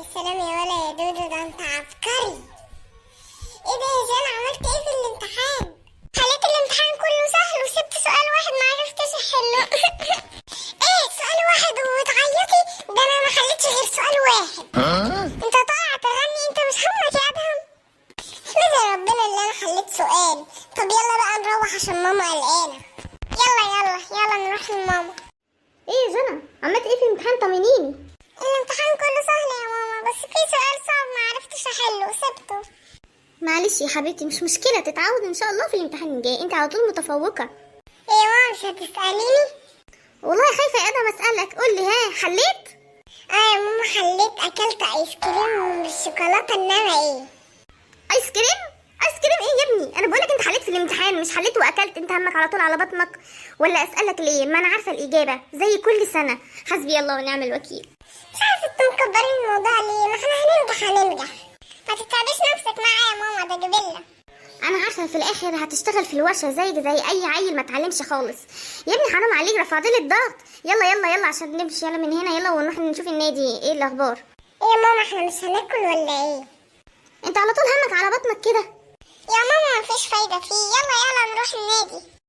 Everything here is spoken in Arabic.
يا سلام يا ولا يا دودو، ده انت عبقري. ايه ده يا جانا، عملت ايه في الامتحان؟ خليت الامتحان كله سهل وسبت سؤال واحد ما عرفتش احله. ايه سؤال واحد وتعيطي؟ ده انا ما خليتش غير سؤال واحد. انت طالع تغني؟ انت مش همك يا ادهم؟ احمد ربنا اللي انا خليت سؤال. طب يلا بقى نروح عشان ماما قلقانه. يلا يلا يلا نروح لماما. ايه يا جنى، عملت ايه في الامتحان؟ طمنيني. الامتحان كله سهل يا ماما، بس في سؤال صعب ما عرفتش احله سبته. معلش يا حبيبتي، مش مشكله، تتعود ان شاء الله في الامتحان الجاي، انت على طول متفوقه. ايه يا ماما مش هتسأليني؟ والله خايفه يا ادم اسالك، قول لي ها حليت؟ اه يا ماما حليت، اكلت ايس كريم بالشوكولاته، انما ايه؟ ايس كريم؟ ايس كريم ايه يا ابني؟ انا بقولك انت حليت في الامتحان مش حليت واكلت، انت همك على طول على بطنك. ولا اسالك ليه؟ ما انا عارفه الاجابه زي كل سنه. حسبي الله ونعم الوكيل. مش عارفه انتوا مكبرين الموضوع ليه، ما احنا هننجح. ما تتعبيش نفسك معايا يا ماما، ده جبله. انا عارفه في الاخر هتشتغل في الورشه زي اي عيل ما اتعلمش خالص. يا ابني حرام عليك، رفعتلي الضغط. يلا يلا يلا عشان نمشي، يلا من هنا، يلا ونروح نشوف النادي. ايه الاخبار؟ ايه يا ماما احنا مش هناكل ولا ايه؟ انت على طول همك على بطنك كده. يا ماما مفيش فايده فيه، يلا يلا نروح النادي.